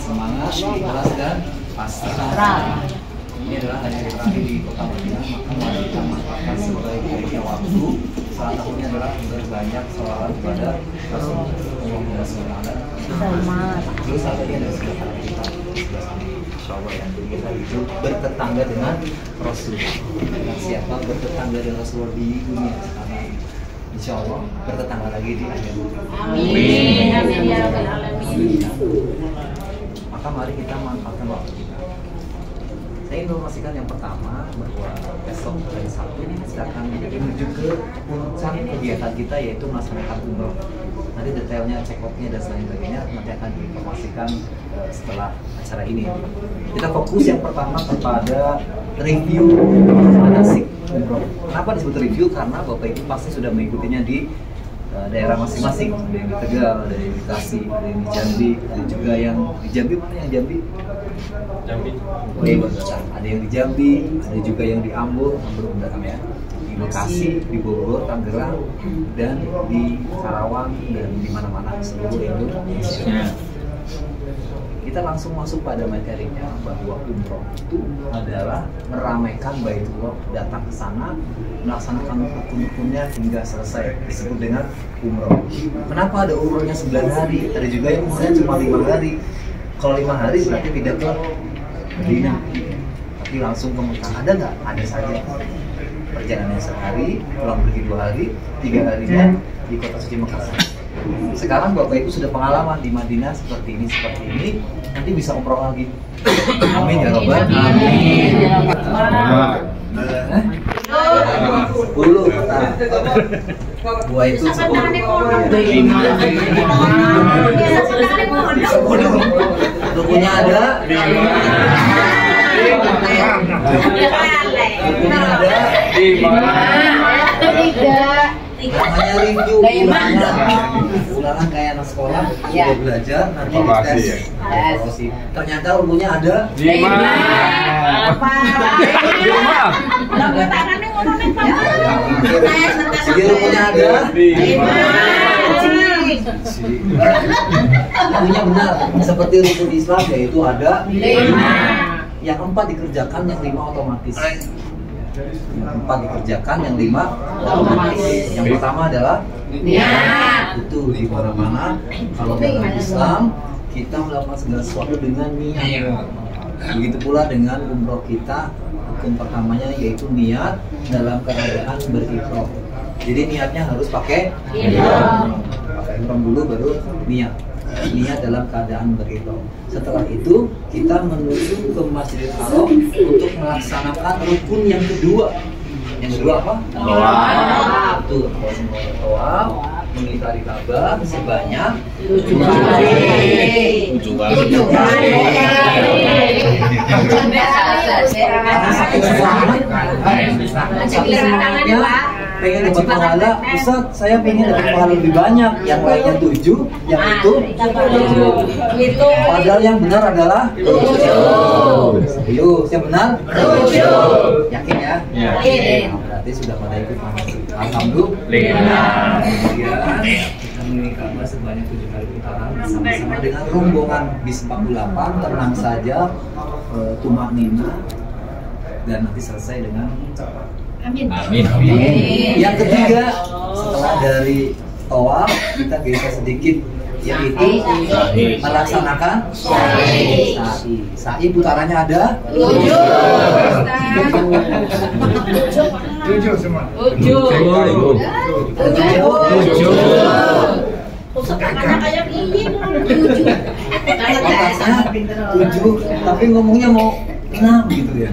semangat, ikhlas dan pasrah. Ini adalah hari terakhir di Kota Madinah, maka mari kita manfaatkan sebaik-baiknya waktu. Salah satunya adalah berbanyak sholawat kepada Rasulullah SAW. Terus saat ini ada sekitar kita insyaallah yang kita hidup bertetangga dengan Rasul. Dan siapa bertetangga dengan Rasul di dunia sekarang, insyaallah bertetangga lagi di akhirat. Amin. Amin ya rabbal alamin. Maka mari kita manfaatkan waktu kita. Saya informasikan yang pertama bahwa besok hari Sabtu kita akan menuju ke puncak kegiatan kita, yaitu melaksanakan umroh. Nanti detailnya, check-outnya dan sebagainya nanti akan diinformasikan setelah acara ini. Kita fokus yang pertama kepada review manasik umroh. Kenapa disebut review? Karena Bapak Ibu pasti sudah mengikutinya di daerah masing-masing. Ada yang di Tegal, ada yang di Bekasi, ada yang di Jambi, ada juga yang di Jambi. Mana yang Jambi? Jambi. Oh iya, ada yang di Jambi, ada juga yang di Ambon belakang ya. Di Bekasi, di Bogor, Tangerang, dan di Karawang dan di mana-mana seluruh Indonesia. Kita langsung masuk pada materinya bahwa umroh itu adalah meramaikan Baitullah, datang ke sana, melaksanakan rukun-rukunnya hingga selesai, disebut dengan umroh. Kenapa ada umrohnya 9 hari? Ada juga yang umrohnya cuma 5 hari. Kalau 5 hari berarti tidak ke Madinah, tapi langsung ke Mekah. Ada nggak? Ada saja. Perjalanannya sehari, pulang pergi 2 hari, 3 harinya di kota suci Mekah. Sekarang Bapak Ibu sudah pengalaman di Madinah seperti ini, nanti bisa umroh lagi. Amin ya Rabbal Alamin. Sepuluh. Dua itu 10. Rukunnya ada. Rukunnya ada. Namanya review ulangan kayak anak sekolah sudah belajar, nanti dites evaluasi. Ternyata ilmunya ada 5. Jadi ilmunya ada 5. Ilmunya benar seperti rukun Islam, yaitu ada 5. Yang 4 dikerjakan, yang 5 otomatis. Yang 4 dikerjakan, yang 5 otomatis. Yang pertama adalah niat. Itu di mana-mana kalau dalam Islam kita melakukan segala sesuatu dengan niat. Begitu pula dengan umroh kita, hukum pertamanya yaitu niat dalam keadaan berihram. Jadi niatnya harus pakai ihram. Pakai ihram dulu baru niat. Niat dalam keadaan berihram. Setelah itu kita menuju ke Masjidil Haram untuk melaksanakan rukun yang kedua. Yang kedua apa? Tawaf. Betul. Tawaf mengitari Ka'bah sebanyak 7 kali. 7 kali. Pengen dapat pahala, Ustaz, saya pengen dapat pahala lebih banyak. Yang lainnya 7, yang itu 7. Padahal yang benar adalah 7. Serius, yang benar 7. Yakin ya? Yakin. Berarti sudah pada ikut manasik. Alhamdulillah. Kemudian kita mengiring Ka'bah sebanyak 7 kali putaran bersama-sama dengan rombongan bis 48. Tenang saja, tumanina, dan nanti selesai dengan cepat. Amin. Amin. Yang ketiga, setelah dari tawaf kita geser sedikit, yaitu melaksanakan sa'i. Sa'i putarannya ada 7 semua. 7. Kayak ini 7, tapi ngomongnya mau 6 gitu ya.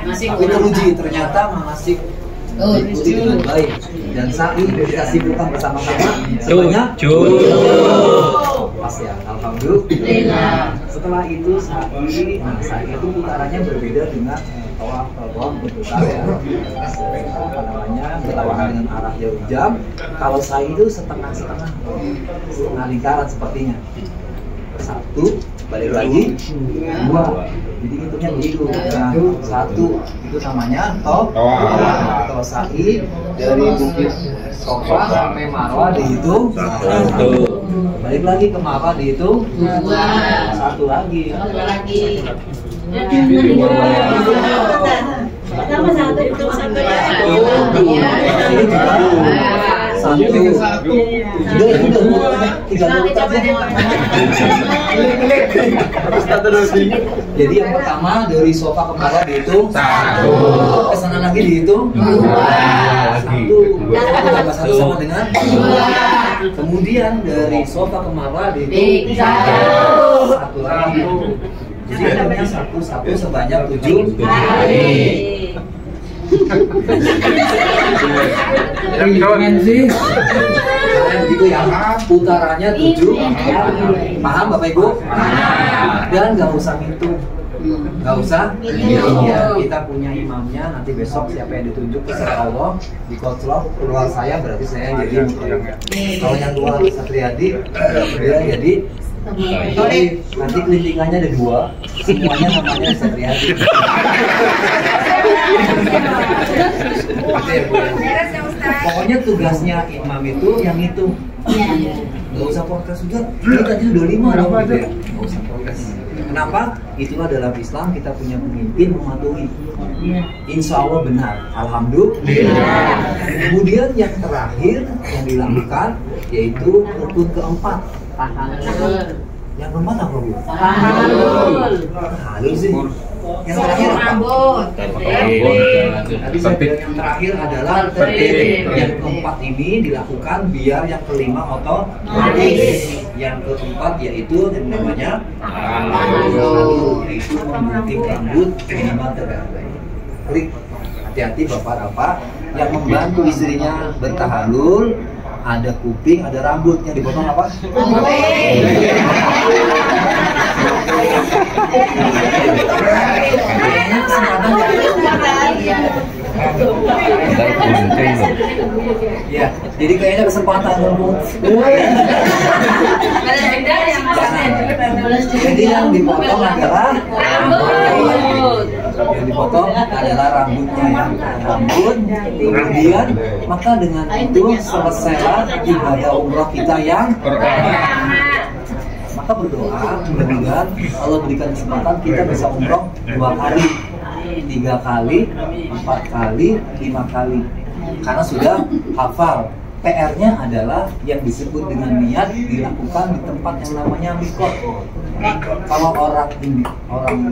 Tapi teruji, ternyata manasik diikuti dengan baik dan sa'i kita sibukkan bersama-sama sebanyak 7. Pas ya, alhamdulillah. Setelah itu sa'i, sa'i itu putarannya berbeda dengan tawaf berputar ya. Apa namanya, berlawanan dengan arah jauh jam. Kalau sa'i itu setengah lingkaran sepertinya. 1, balik lagi 2. Jadi hitungnya begitu. Nah, 1 itu namanya Tosai dari Bukit Sofa sampai Marwah dihitung 1. Balik lagi ke Marwah dihitung 1 lagi. Sama satu itu satu ya. Satu. Jadi yang pertama dari sofa ke Marwah dihitung 1. Kesana lagi dihitung 2. 1 tambah 1 sama dengan 2. Kemudian dari sofa ke Marwah dihitung 1 lagi. Jadi hitungnya 1 sebanyak 7 kali. Sih. Begitu ya, putarannya 7. Paham Bapak Ibu? Dan nggak usah ngitung, nggak usah. Ya, kita punya imamnya. Nanti besok siapa yang ditunjuk terserah Allah. Di kotlok keluar saya berarti saya jadi mukrim. Kalau yang keluar Satriadi, dia jadi. Nanti kelintingannya ada 2, semuanya namanya Satriadi. Pokoknya tugasnya imam itu yang itu. Nggak usah protes juga. Ini tadi udah 5 dong. Nggak usah protes. Kenapa? Itulah dalam Islam kita punya pemimpin mematuhi. Insya Allah benar. Alhamdulillah. Kemudian yang terakhir yang dilakukan yaitu rukun keempat. Yang keempat apa Bu? Tahalul sih. Yang terakhir apa? Tadi saya bilang yang terakhir adalah tertib. Yang keempat ini dilakukan biar yang kelima otomatis. Yang keempat yaitu yang namanya tahalul, yaitu memutih rambut minimal 3 kali. Klik. Hati-hati bapak-bapak yang membantu istrinya bertahalul. Ada kuping, ada rambut yang dipotong apa? Ya, jadi kayaknya kesempatan ngomong. Jadi yang dipotong adalah rambut. Yang dipotong adalah rambutnya ya, rambut. Kemudian maka dengan itu selesailah ibadah umrah kita yang pertama. Maka berdoa mudah-mudahan Allah berikan kesempatan kita bisa umroh 2 kali, 3 kali, 4 kali, 5 kali. Karena sudah hafal. PR-nya adalah yang disebut dengan niat dilakukan di tempat yang namanya mikot. Kalau orang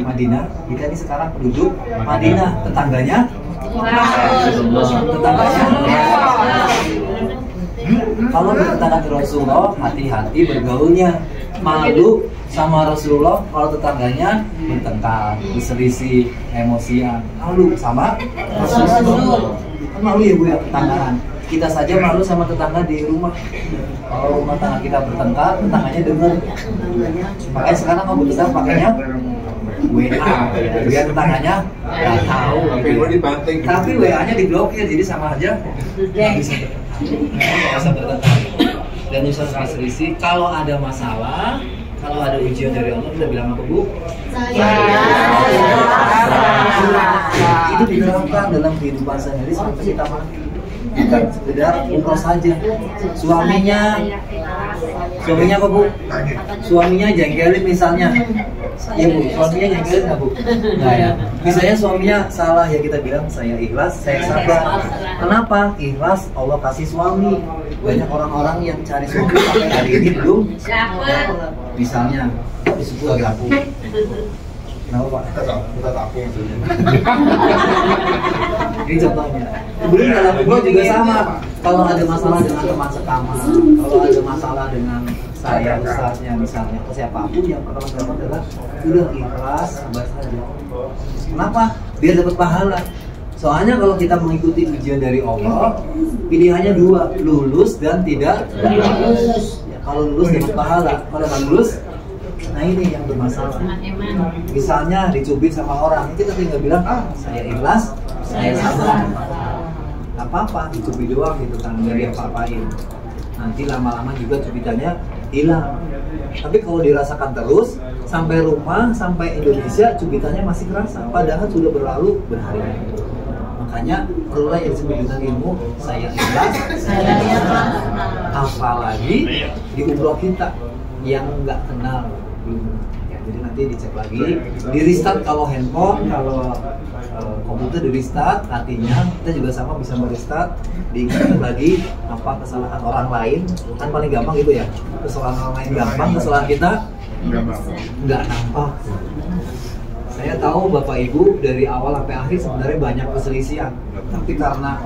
Madinah, kita ini sekarang penduduk Madinah, tetangganya. Kalau bertetangga dengan Rasulullah, hati-hati bergaulnya. Malu sama Rasulullah kalau tetangganya bertengkar, berselisih, emosian. Malu sama Rasulullah. Kan malu ya Bu ya tetanggaan. Kita saja malu sama tetangga di rumah. Kalau rumah tangga kita bertengkar, tetangganya dengar. Makanya sekarang kamu besar pakainya WA, biar tetangganya nggak tahu. Tapi WA-nya diblokir, jadi sama aja nggak bisa bertengkar. Dan usah selisih. Kalau ada masalah, kalau ada ujian dari Allah, kita bilang apa Bu? Itu diterapkan dalam kehidupan sehari sampai kita mati. Bukan sekedar umroh saja. Suaminya apa Bu? Suaminya jengkelin misalnya. Ya Bu, suaminya jengkelin nggak Bu? Nah ya, misalnya suaminya salah ya kita bilang saya ikhlas, saya sabar. Kenapa? Ikhlas Allah kasih suami. Banyak orang-orang yang cari suami sampai hari ini belum dapat. Misalnya di suku agak aku. Kenapa Pak? Kita tapu maksudnya. Ini contohnya. Kemudian dalam gua juga sama. Kalau ada masalah dengan teman sekamar, kalau ada masalah dengan saya ustaznya misalnya, atau siapapun yang pertama adalah udah ikhlas, sabar saja. Kenapa? Biar dapat pahala. Soalnya kalau kita mengikuti ujian dari Allah, pilihannya 2, lulus dan tidak lulus. Ya, kalau lulus dapat pahala, kalau nggak lulus, nah ini yang bermasalah. Misalnya dicubit sama orang, kita tinggal bilang, saya ikhlas, saya sabar. Gak apa-apa, dicubit doang gitu kan, nggak diapa-apain. Nanti lama-lama juga cubitannya hilang. Tapi kalau dirasakan terus sampai rumah, sampai Indonesia, cubitannya masih kerasa, padahal sudah berlalu berhari-hari. Makanya perlulah yang disebut dengan ilmu saya ikhlas. Apalagi di umroh kita yang nggak kenal belum. Ya, jadi nanti dicek lagi, di restart kalau handphone, kalau komputer di restart, artinya kita juga sama bisa merestart, diingatkan lagi apa kesalahan orang lain, kan paling gampang gitu ya, kesalahan orang lain gampang, kesalahan kita nggak nampak. Saya tahu Bapak Ibu dari awal sampai akhir sebenarnya banyak perselisihan, tapi karena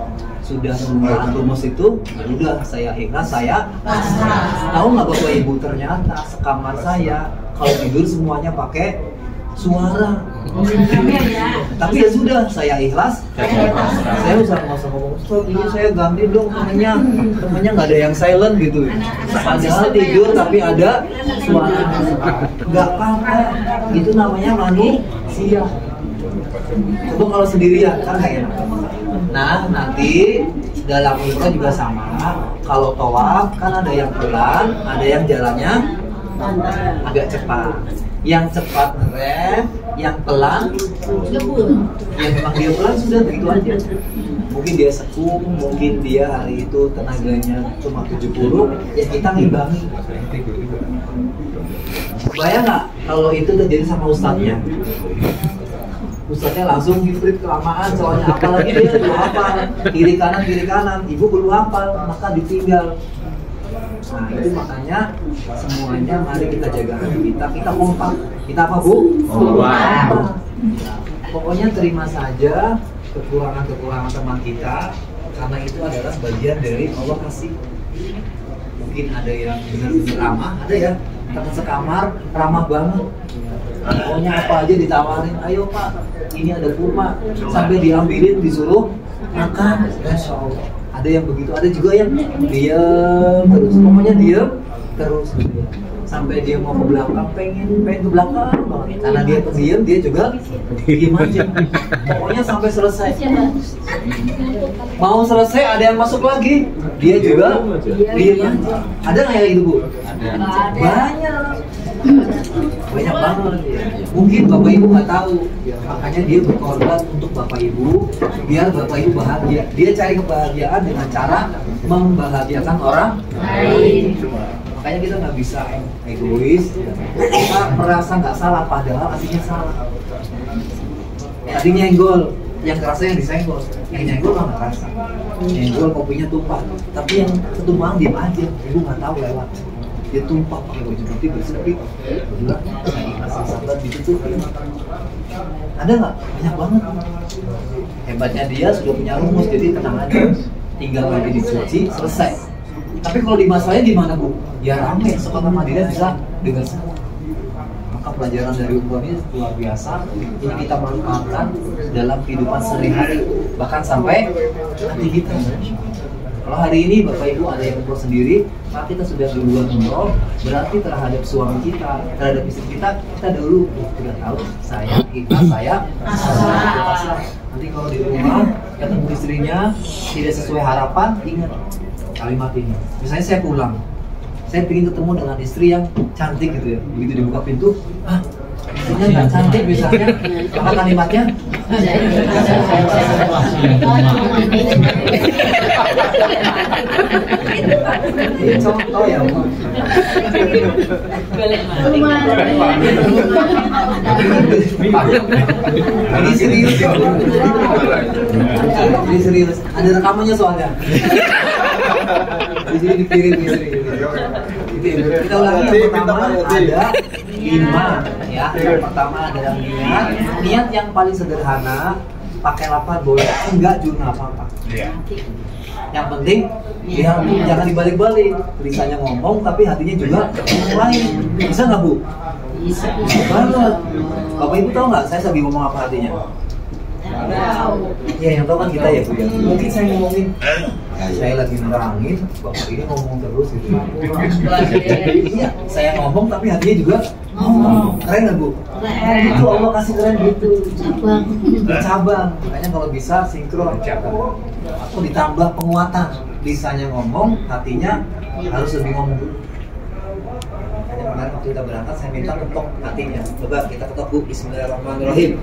sudah menggunakan rumus itu, ya udah saya ikhlas, saya tahu nggak Bapak Ibu, ternyata sekamar saya kalau tidur semuanya pakai suara. Tapi ya sudah, saya ikhlas. Saya nggak usah ngomong, ini saya ganti dong temennya nggak ada yang silent gitu. Padahal tidur tapi ada suara. Nggak apa-apa, itu namanya manusia. Coba kalau sendirian kan nggak enak. Nah, nanti dalam umroh juga sama. Kalau tawaf kan ada yang pelan, ada yang jalannya agak cepat. Yang cepat ngerem, yang pelan ya memang dia pelan, sudah begitu aja. Mungkin dia sekung, mungkin dia hari itu tenaganya cuma 70, ya kita ngimbangi. Bayang nggak kalau itu terjadi sama ustadznya? Ustadznya langsung hibrid kelamaan, soalnya apalagi dia belum hafal kiri kanan, ibu belum hafal, maka ditinggal. Nah itu makanya semuanya mari kita jaga hati kita kompak. Kita apa Bu? Kompak. Nah, pokoknya terima saja kekurangan teman kita, karena itu adalah bagian dari Allah kasih. Mungkin ada yang benar-benar ramah, ada ya teman sekamar ramah banget. Pokoknya apa aja ditawarin, ayo Pak, ini ada kurma, sampai diambilin disuruh makan. Masya Allah. Ada yang begitu, ada juga yang diam terus, pokoknya diam terus sampai dia mau ke belakang, pengen ke belakang banget. Karena dia pendiam, dia juga diam aja. Pokoknya sampai selesai. Mau selesai ada yang masuk lagi, dia juga diam aja. Ada nggak yang itu Bu? Banyak banget ya. Mungkin Bapak Ibu nggak tahu, makanya dia berkorban untuk Bapak Ibu biar Bapak Ibu bahagia. Dia cari kebahagiaan dengan cara membahagiakan orang lain. Makanya kita nggak bisa egois, kita merasa nggak salah padahal aslinya salah. Tadi nyenggol, yang kerasa yang disenggol, yang nyenggol nggak ngerasa. Nyenggol kopinya tumpah, tapi yang ketumpahan diam aja, ibu nggak tahu lewat. Dia tumpah pakai baju putih bersepit, bilang saya ikhlas sabar ditutupin. Ada nggak? Banyak banget. Hebatnya dia sudah punya rumus, jadi tenang aja, tinggal lagi dicuci selesai. Tapi kalau dimasalahin di mana Bu? Ya rame, sekolah Madinah bisa dengar semua. Maka pelajaran dari umroh ini luar biasa. Ini kita manfaatkan dalam kehidupan sehari-hari, bahkan sampai hati kita. Kalau hari ini Bapak Ibu ada yang umroh sendiri, maka kita sudah duluan umroh, berarti terhadap suami kita, terhadap istri kita dulu sudah tahu saya ikhlas, saya pasrah. Nanti kalau di rumah ketemu istrinya tidak sesuai harapan, ingat kalimat ini. Misalnya saya pulang, saya ingin ketemu dengan istri yang cantik gitu ya, begitu dibuka pintu, istrinya nggak cantik misalnya, apa kalimatnya? Ini contoh ya Bu. Ini serius ya Bu. Ini serius. Ada rekamannya soalnya. Di sini dikirim istri. Kita ulangi, yang pertama ada 5 ya. Yang pertama adalah niat yang paling sederhana, pakai lafaz boleh, enggak juga apa-apa. Yang penting ya jangan dibalik-balik, lisannya ngomong tapi hatinya juga ngomong lain. Bisa nggak Bu? Bisa banget. Bapak Ibu tahu nggak saya lagi ngomong apa hatinya? Ya yang tahu kan kita ya Bu ya. Mungkin saya ngomongin saya lagi nerangin, Bapak ini ngomong terus gitu. Iya, saya ngomong tapi hatinya juga ngomong. Keren nggak Bu? Itu Allah kasih keren gitu. Cabang. Makanya kalau bisa sinkron atau ditambah penguatan. Lisannya ngomong, hatinya harus lebih ngomong. kita berangkat saya minta ketok hatinya. Coba kita ketok Bu. Bismillahirrahmanirrahim.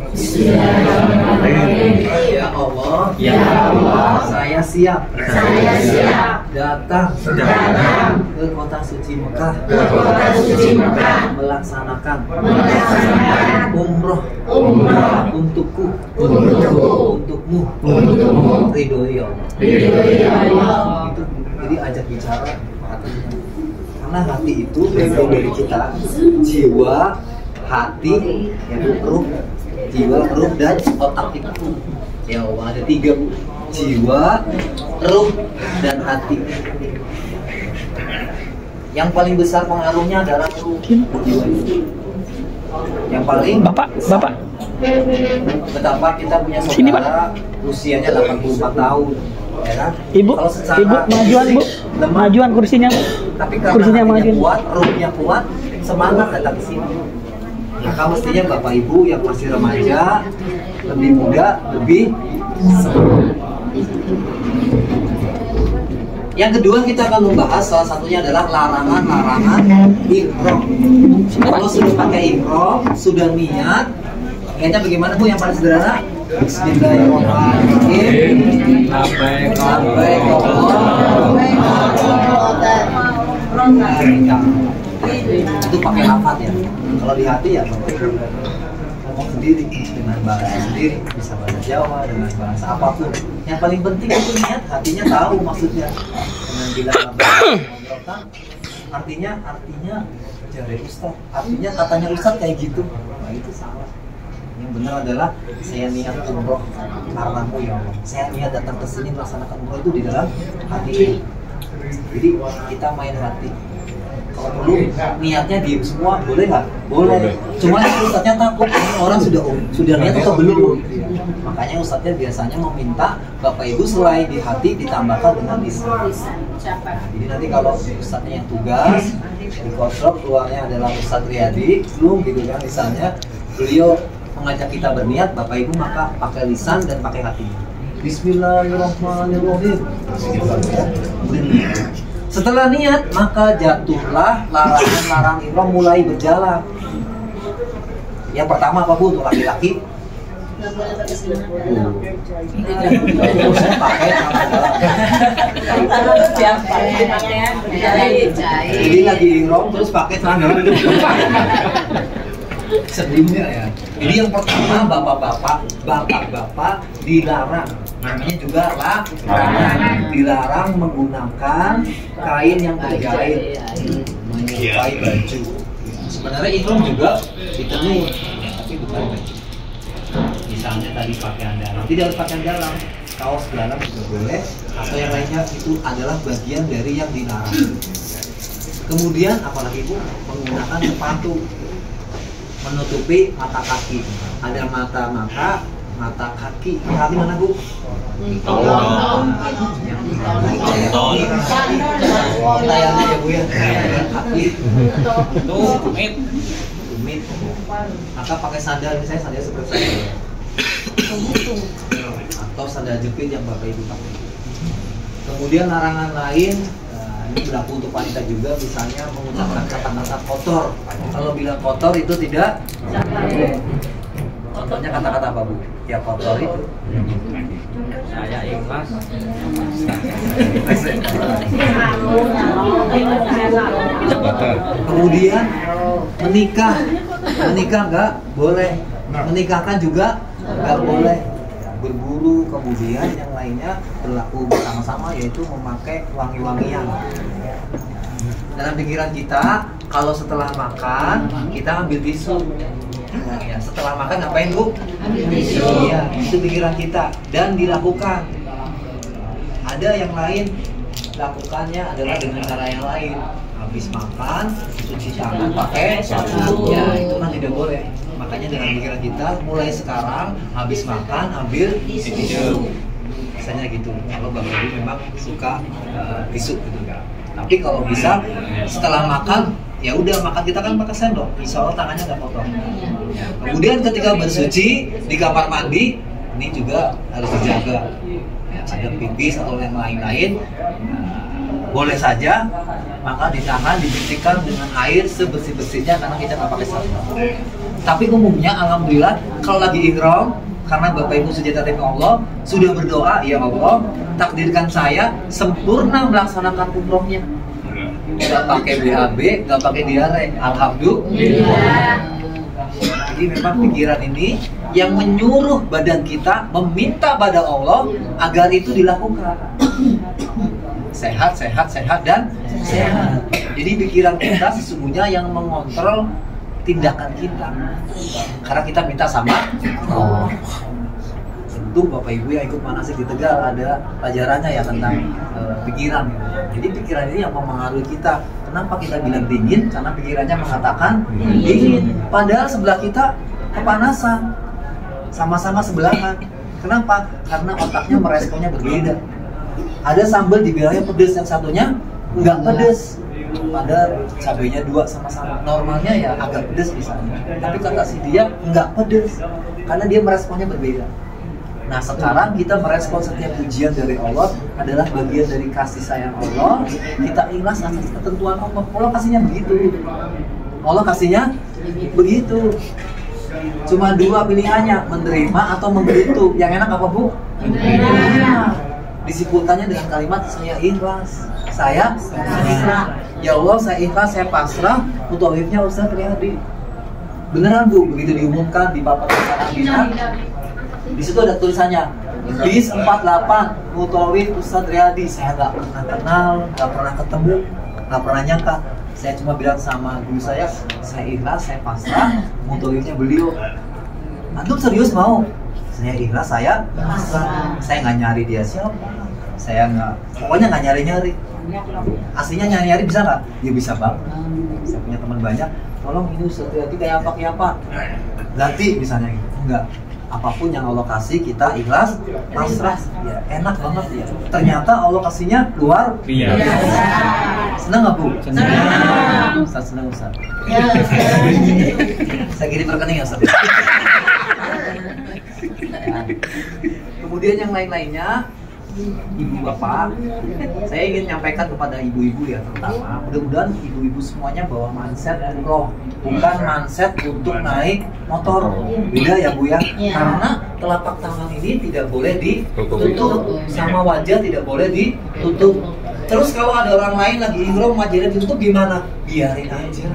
Ya Allah, Ya Allah, saya siap saya siap datang datang ke kota suci Mekah ke kota suci Mekah melaksanakan umroh untukku, untukmu, untukmu, ridho ya Allah. ya Allah. Itu jadi ajak bicara hatinya. Karena hati itu bagian dari kita, jiwa, hati, yaitu ruh, jiwa, ruh dan otak itu. Ya Allah, ada 3 Bu. Jiwa, ruh, dan hati. Yang paling besar pengaruhnya adalah ruh, jiwa itu. Yang paling Bapak. betapa kita punya Sini, Pak. saudara usianya 84 tahun, ya kan? Ibu, Kalau secara ibu majuan Bu, lemah, majuan kursinya. tapi karena Kursinya hatinya majuan. kuat, ruhnya kuat, semangat datang ke sini. Maka mestinya Bapak Ibu yang masih remaja, lebih muda, lebih semangat. Yang kedua kita akan membahas salah satunya adalah larangan-larangan ihram. Kalau sudah pakai ihram, sudah niat, niatnya bagaimana Bu yang paling sederhana? Bismillahirrahmanirrahim. Labbaik itu pakai lafaz ya. Kalau di hati ya ngomong sendiri dengan bahasa sendiri, bisa bahasa Jawa dengan bahasa apapun. Yang paling penting itu niat, hatinya tahu maksudnya. Dengan bilang labbaik artinya jari Ustaz, artinya katanya Ustaz kayak gitu. Nah itu salah. Yang benar adalah saya niat umroh karenamu ya Allah. Saya niat datang ke sini melaksanakan umroh itu di dalam hati. Jadi kita main hati. Kalau perlu niatnya diem semua, boleh nggak? Boleh. Cuma Ustadznya takut, ini orang sudah niat atau belum? Makanya Ustadznya biasanya meminta Bapak Ibu selain di hati ditambahkan dengan lisan. Jadi nanti kalau Ustadznya yang tugas di kontrol keluarnya adalah Ustadz Riyadi, belum gitu kan lisannya, beliau mengajak kita berniat, Bapak Ibu maka pakai lisan dan pakai hati. Bismillahirrahmanirrahim. Setelah niat, maka jatuhlah larangan-larangan ihram mulai berjalan. Yang pertama apa Bu untuk laki-laki? Pakai jadi lagi ihram terus pakai celana dalam. Sebelumnya ya. Jadi yang pertama bapak-bapak dilarang. Namanya juga larangan. Dilarang menggunakan kain yang terjahit menyerupai baju. Sebenarnya ihram juga ditenun, tapi bukan baju. Misalnya tadi pakaian dalam, tidak harus pakaian dalam, kaos dalam juga boleh, atau yang lainnya itu adalah bagian dari yang dilarang. Kemudian apalagi Bu, menggunakan sepatu menutupi mata kaki. Ada mata kaki. Kaki mana Bu? Layarnya ya Bu ya. Kaki. Tumit. Maka pakai sandal, misalnya sandal seperti saya. Atau sandal jepit yang Bapak Ibu pakai. Kemudian larangan lain, ini berlaku untuk wanita juga, misalnya mengucapkan kata-kata kotor. Kalau bilang kotor itu tidak. Contohnya kata-kata apa Bu? Ya kotor itu. Saya ikhlas. Kemudian menikah nggak boleh. Menikahkan juga nggak boleh. Berburu, kemudian yang lainnya berlaku bersama-sama, yaitu memakai wangi-wangian. Dalam pikiran kita, kalau setelah makan kita ambil tisu. Ya, setelah makan ngapain Bu? Ambil tisu. Iya, itu pikiran kita dan dilakukan. Ada yang lain, lakukannya adalah dengan cara yang lain. Habis makan, cuci tangan pakai sabun. Ya, itu kan tidak boleh. Makanya dengan pikiran kita, mulai sekarang habis makan ambil tisu. Misalnya gitu. Kalau Bapak Ibu memang suka tisu gitu. Tapi kalau bisa setelah makan, ya udah makan kita kan pakai sendok, insya Allah tangannya nggak kotor. Kemudian ketika bersuci di kamar mandi, ini juga harus dijaga. Ya, ada pipis atau yang lain-lain, boleh saja, maka ditahan, dibersihkan dengan air sebersih-bersihnya karena kita nggak pakai sabun. Tapi umumnya alhamdulillah kalau lagi ihram, karena Bapak Ibu sujud demi Allah sudah berdoa, ya Allah takdirkan saya sempurna melaksanakan umrohnya, nggak pakai BAB, nggak pakai diare, alhamdulillah. Jadi memang pikiran ini yang menyuruh badan kita meminta pada Allah agar itu dilakukan. Sehat, sehat, sehat, dan sehat. Jadi pikiran kita sesungguhnya yang mengontrol tindakan kita. Karena kita minta sama Allah. Tentu Bapak Ibu yang ikut manasik di Tegal ada pelajarannya ya tentang pikiran. Jadi pikiran ini yang mempengaruhi kita. Kenapa kita bilang dingin? Karena pikirannya mengatakan dingin. Padahal sebelah kita kepanasan. Sama-sama sebelahan. Kenapa? Karena otaknya meresponnya berbeda. Ada sambal dibilangnya pedes, yang satunya nggak pedes. Padahal cabenya 2 sama-sama. Normalnya ya agak pedes misalnya. Tapi kata si dia nggak pedes. Karena dia meresponnya berbeda. Nah sekarang kita merespon setiap ujian dari Allah adalah bagian dari kasih sayang Allah. Kita ikhlas atas ketentuan Allah. Allah kasihnya begitu. Allah kasihnya begitu. Cuma 2 pilihannya, menerima atau memberitahu. Yang enak apa Bu? Menerima. Disimpulkannya dengan kalimat saya ikhlas. Saya pasrah. Ya Allah saya ikhlas, saya pasrah. Untuk alifnya Ustaz Riyadi. Beneran Bu, begitu diumumkan di papan acara di situ ada tulisannya bis 48 Mutawif Ustadz Riyadi. Saya nggak pernah kenal, nggak pernah ketemu, nggak pernah nyangka. Saya cuma bilang sama guru saya ikhlas, saya pasrah. Mutawifnya beliau. Antum serius mau? Saya ikhlas, saya pasrah. Saya nggak nyari dia siapa. Saya nggak, pokoknya nggak nyari-nyari. Aslinya nyari-nyari bisa nggak? Ya bisa banget. Saya punya teman banyak. Tolong ini Ustadz Riyadi kayak apa? Ganti misalnya gitu. Enggak. Apapun yang Allah kasih kita ikhlas, pasrah, ya enak banget ya. Ternyata Allah kasihnya luar biasa. Senang nggak Bu? Senang. Ustaz senang Ustaz. Saya kirim rekening ya Ustaz. Kemudian yang lain-lainnya, ibu bapak, saya ingin menyampaikan kepada ibu-ibu ya terutama, mudah-mudahan ibu-ibu semuanya bawa mindset umroh, bukan mindset untuk naik motor. Beda ya Bu ya, karena telapak tangan ini tidak boleh ditutup, sama wajah tidak boleh ditutup. Terus kalau ada orang lain lagi ihram wajahnya ditutup gimana? Biarin aja,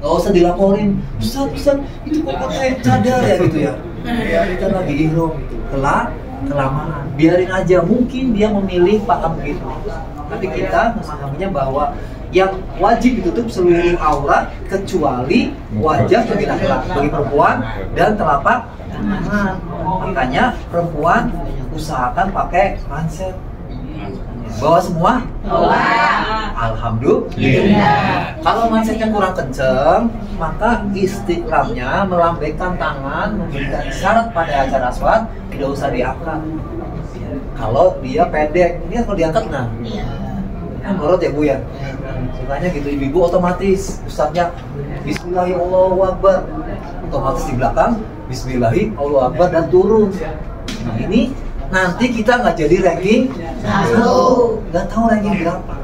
nggak usah dilaporin. Ustaz itu kok pakai cadar ya gitu ya? Kita lagi ihram gitu, kelamaan, biarin aja. Mungkin dia memilih paham begitu, tapi kita memahaminya bahwa yang wajib ditutup seluruh aurat kecuali wajah bagi laki-laki, bagi perempuan, dan telapak tangan. Makanya perempuan usahakan pakai manset. Bawa semua? Bawa. Alhamdulillah. Kalau mindsetnya kurang kenceng, maka istiqlamnya melambaikan tangan, memberikan isyarat pada Hajar Aswad, tidak usah diangkat. Kalau dia pendek, ini kalau diangkat nah, kan borot ya Bu ya. Sukanya gitu, ibu-ibu otomatis Ustaznya Bismillahirrahmanirrahim, otomatis di belakang Bismillahirrahmanirrahim dan turun. Nah ini nanti kita nggak jadi ranking 1, nggak tahu ranking berapa.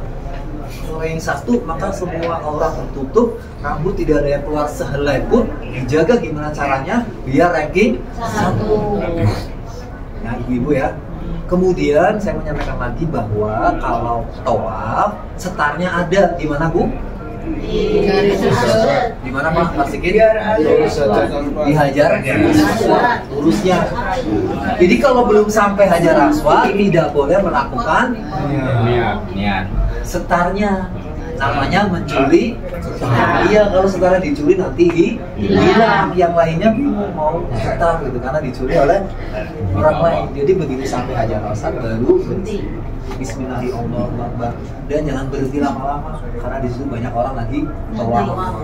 Kalau ranking 1 maka semua aurat tertutup, rambut tidak ada yang keluar sehelai pun. Dijaga gimana caranya biar ranking 1. Nah ibu-ibu ya. Kemudian saya menyampaikan lagi bahwa kalau tawaf setarnya ada di mana Bu? Di mana Pak? Masikin? Di Hajar Aswad, lurusnya. Jadi kalau belum sampai Hajar Aswad tidak boleh melakukan niat setarnya. Namanya mencuri. Iya, kalau setarnya dicuri nanti hilang. Yang lainnya mau setar gitu karena dicuri oleh orang lain. Jadi begitu sampai Hajar Aswad baru Bismillahirrahmanirrahim, dan jangan berhenti lama-lama karena di situ banyak orang lagi tawaf.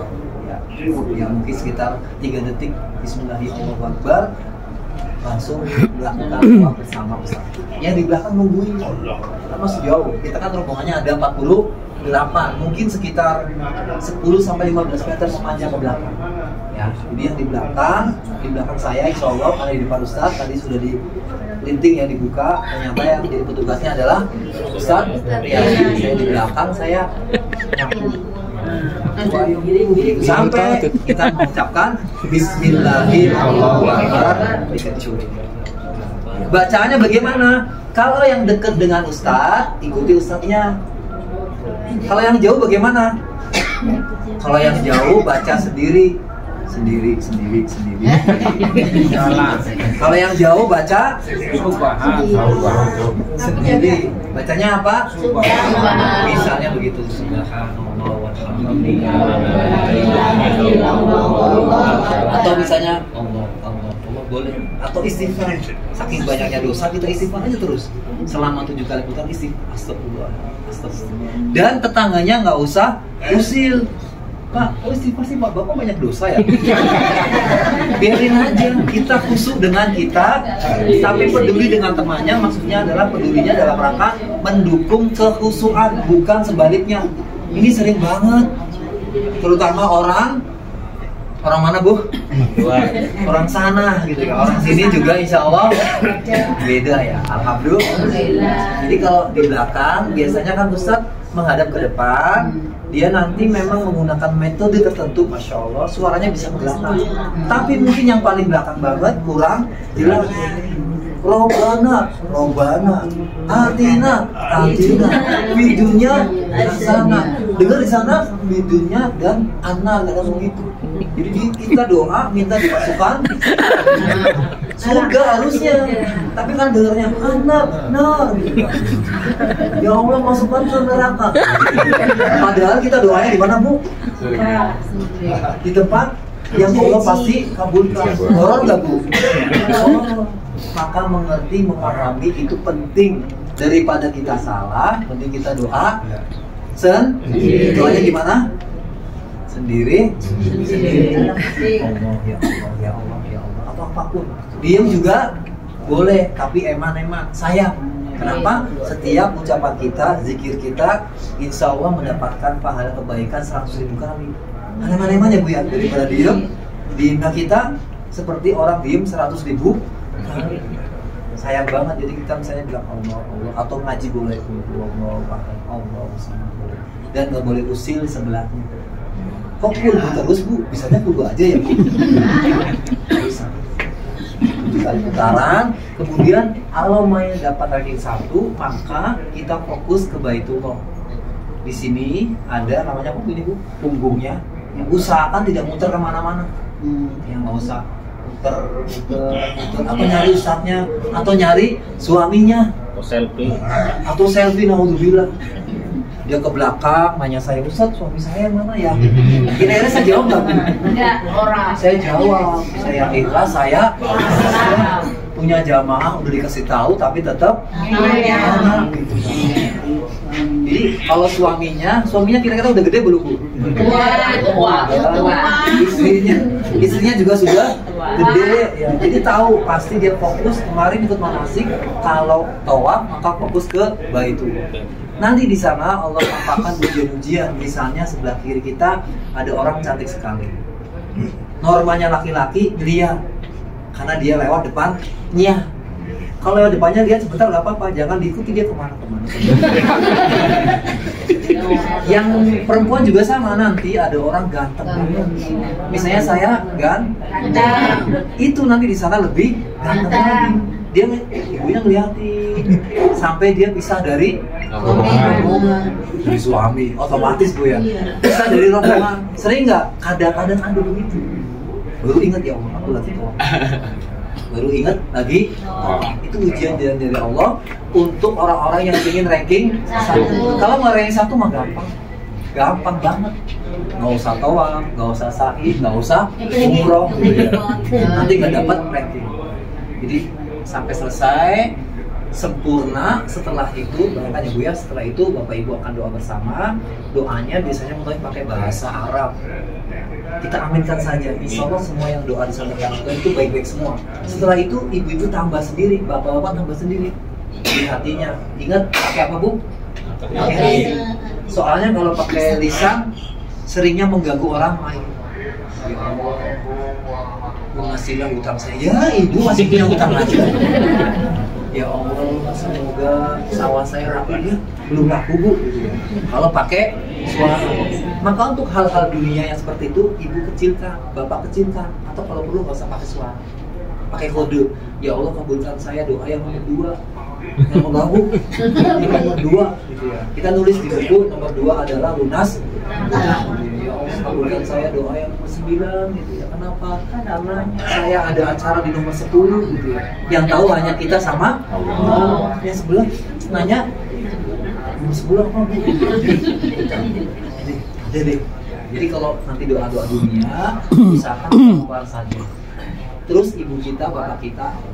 Ya mungkin sekitar 3 detik Bismillahirrahmanirrahim, langsung melakukan tawaf bersama. Yang di belakang nungguin, kita masih jauh. Kita kan rombongannya ada 40 8, mungkin sekitar 10-15 meter memanjang ke belakang. Ya, jadi yang di belakang saya insya Allah ada di depan Ustadz, tadi sudah dilinting ya, dibuka, ternyata yang jadi petugasnya adalah Ustadz. Ya, saya di belakang, saya nyapu. Sampai kita mengucapkan Bismillahirrahmanirrahim. Bacaannya bagaimana? Kalau yang dekat dengan Ustadz, ikuti Ustadznya. Kalau yang jauh bagaimana? Kalau yang jauh baca sendiri. Kalau yang jauh baca sendiri. Bacanya apa? Misalnya begitu. Subhanallah walhamdulillah. Atau misalnya Allah boleh. Atau istighfar. Saking banyaknya dosa kita istighfar aja terus. Selama 7 kali putar istighfar. Astagfirullah. Dan tetangganya nggak usah usil. Pak, istighfar sih Pak, Bapak banyak dosa ya. Biarin aja, kita khusyuk dengan kita, tapi peduli dengan temannya, maksudnya adalah pedulinya dalam rangka mendukung kekhusyukan, bukan sebaliknya. Ini sering banget, terutama orang mana Bu? Orang sana gitu ya, orang sini juga insya Allah beda ya, alhamdulillah. Jadi kalau di belakang biasanya kan Ustadz menghadap ke depan, dia nanti memang menggunakan metode tertentu, masya Allah, suaranya bisa ke belakang. Tapi mungkin yang paling belakang banget kurang jelas. Robana, atina, bidunya, sana. Dengar di sana, bidunya dan ana, gak langsung itu. Jadi kita doa minta dimasukkan surga harusnya, tapi kan dengarnya anak, ya Allah masukkan ke neraka. Padahal kita doanya di mana Bu? Di tempat yang Allah pasti kabulkan. Orang nggak Bu? Maka mengerti, memahami itu penting. Daripada kita salah, penting kita doa sendiri. Doanya gimana? Sendiri. Allah, ya Allah, atau apapun. Diam juga boleh, tapi eman-eman, sayang. Kenapa? Setiap ucapan kita, zikir kita, insya Allah mendapatkan pahala kebaikan 100.000 kali. Eman-eman ya Bu ya, daripada diam kita seperti orang diem 100.000 kali. Sayang banget, jadi kita misalnya bilang Allah, atau ngaji boleh Allah sama boleh, dan nggak boleh usil sebelahnya. Kok kulbu terus Bu? Bisanya kulbu aja ya Bu? Bisa. Kali putaran, kemudian kalau mau dapat ranking 1, maka kita fokus ke Baitullah. Di sini ada namanya apa ini Bu? Punggungnya. Yang usahakan tidak muter kemana-mana. Yang nggak usah muter, atau nyari ustadznya, atau nyari suaminya, atau selfie, naudzubillah. Dia ke belakang, nanya saya, Ustadz suami saya mana ya? Kira-kira saya jawab nggak Bu? Enggak, orang. Saya jawab, saya ikhlas, saya punya jamaah, udah dikasih tahu, tapi tetap anak gitu. Jadi kalau suaminya kira-kira udah gede belum Bu? Tua. Istrinya juga sudah gede ya. Jadi tahu pasti dia fokus kemarin ikut manasik. Kalau tawaf maka fokus ke Baitullah. Nanti di sana Allah tampakkan ujian-ujian. Misalnya sebelah kiri kita ada orang cantik sekali. Normanya laki-laki lihat karena dia lewat depannya. Kalau lewat depannya lihat sebentar nggak apa-apa, jangan diikuti dia kemana-kemana. Yang perempuan juga sama, nanti ada orang ganteng. Misalnya saya ganteng, itu nanti di sana lebih ganteng lagi. Dia ibunya ngeliatin sampai dia pisah dari rombongan. Dari suami, otomatis Bu ya. Pisah dari rombongan. Sering nggak? Kadang-kadang ada begitu. Baru ingat ya Allah, aku lagi tua. Baru ingat lagi, itu ujian dari Allah untuk orang-orang yang ingin ranking 1. Kalau mau ranking 1 mah gampang banget. Nggak usah tawaf, nggak usah sa'i, nggak usah umroh, nanti nggak dapat ranking. Jadi sampai selesai sempurna. Setelah itu, bayangkan Ibu ya, setelah itu Bapak Ibu akan doa bersama. Doanya biasanya mulai pakai bahasa Arab. Kita aminkan saja, insya Allah semua yang doa disampaikan itu baik-baik semua. Setelah itu ibu-ibu tambah sendiri, bapak-bapak tambah sendiri di hatinya. Ingat pakai apa Bu? Oke. Soalnya kalau pakai lisan seringnya mengganggu orang lain. Ya Allah, mengasihlah utang saya. Ya ibu masih punya utang lagi. Ya Allah, semoga sawah saya laku ya. Belum laku bu. Gitu ya. Kalau pakai suara, maka untuk hal-hal dunia yang seperti itu ibu kecilkan, bapak kecilkan, atau kalau perlu nggak usah pakai suara, pakai kode. Ya Allah kabulkan saya doa yang nomor 2, yang nomor 2, yang nomor 2 gitu ya. Kita nulis di buku nomor 2 adalah lunas. Ya Allah kabulkan saya doa yang nomor 9 gitu ya. Kenapa? Karena saya ada acara di nomor 10 gitu ya. Yang tahu hanya kita sama Allah. Yang sebelah nanya nomor 10 apa? Jadi kalau nanti doa-doa dunia usahakan keluar saja. Terus ibu kita, bapak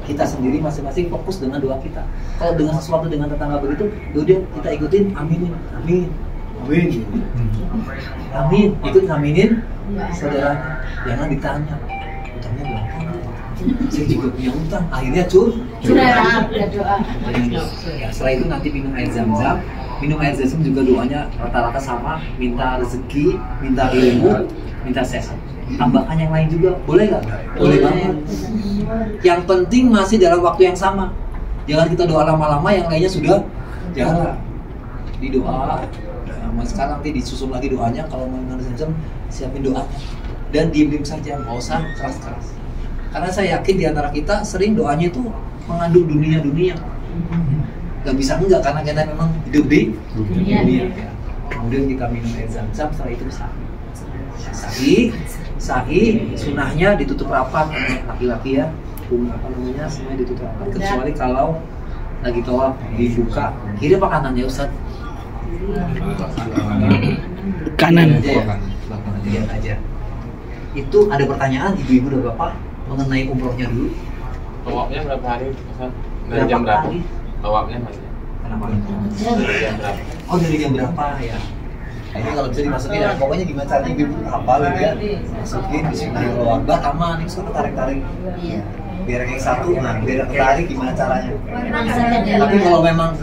kita sendiri masing-masing fokus dengan doa kita. Kalau dengan sesuatu dengan tetangga begitu, udah kita ikutin, amin, amin, amin, amin, ikut aminin. Saudara, jangan ditanya utangnya berapa. Saya juga punya utang, akhirnya curhat. doa. Ya, setelah itu nanti minum air zam-zam. Minum air zam-zam juga doanya rata-rata sama, minta rezeki, minta ilmu, minta sehat. Tambahkan yang lain juga, boleh nggak? Boleh banget. Yang penting masih dalam waktu yang sama. Jangan kita doa lama-lama, yang lainnya sudah jarang. Di doa, sekarang nanti disusun lagi doanya. Kalau mau minum zam-zam, siapin doanya. Dan diem-diem saja, nggak usah keras-keras. Karena saya yakin di antara kita sering doanya itu mengandung dunia-dunia. Gak bisa enggak, karena kita memang hidup di dunia. Ya. Kemudian kita minum air zam-zam, setelah itu sahih, sunahnya ditutup rapat, laki-laki ya, apa namanya, semuanya ditutup rapat, kecuali kalau lagi tawaf dibuka. Kiri apa kanan ya Ustaz? Kanan. Aja ya, lihat aja. Itu ada pertanyaan ibu-ibu dan bapak mengenai umrohnya dulu. Tawafnya berapa hari? Ustaz? Dari Berapa jam berapa? kali? Tawafnya Mas? Kenapa? Dari jam berapa? Oh dari jam berapa ya? Ini kalau bisa dimasukin ya, pokoknya gimana caranya ibu hafal gitu ya. Masukin bismillahirrahmanirrahim, aman, ini suka tarik-tarik. Biar kayak satu, nah biar ketarik gimana caranya. Tapi kalau memang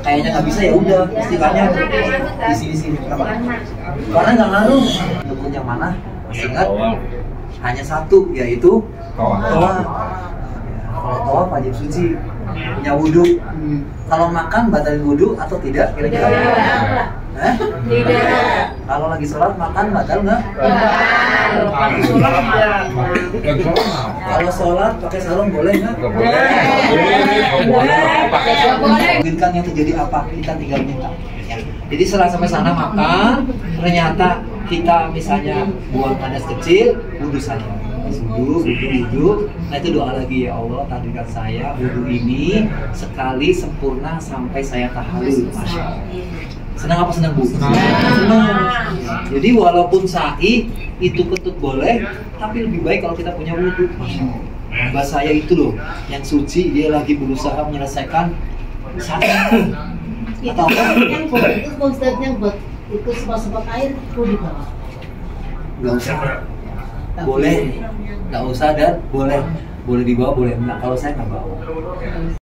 kayaknya nggak bisa ya udah, istilahnya di sini-sini. Kenapa? Karena nggak ngaruh. Rukun yang mana? Masih ingat? Hanya satu, yaitu tawaf. Kalau tawaf wajib suci, punya wudhu. Kalau makan batalin wudhu atau tidak? Kira-kira? Tidak. Kalau lagi sholat makan batal nggak? Kalau sholat pakai sarung boleh nggak? Mungkin yang terjadi apa? Kita tinggal minta. Jadi setelah sampai sana makan, ternyata kita misalnya buang hadas kecil, wudhu saja. Wudhu. Nah itu doa lagi, ya Allah takdirkan saya wudhu ini sekali sempurna sampai saya tahalul. Masya Allah. Senang apa senang bu? Senang. Jadi walaupun sa'i itu ketut boleh, tapi lebih baik kalau kita punya wudhu. Mbak saya itu loh, yang suci, dia lagi berusaha menyelesaikan sa'i. Atau apa? Yang buat itu konsepnya buat itu sebab air itu di bawah. Nggak usah. Boleh. Nggak usah dan boleh. Boleh dibawa, boleh enggak. Kalau saya nggak bawa.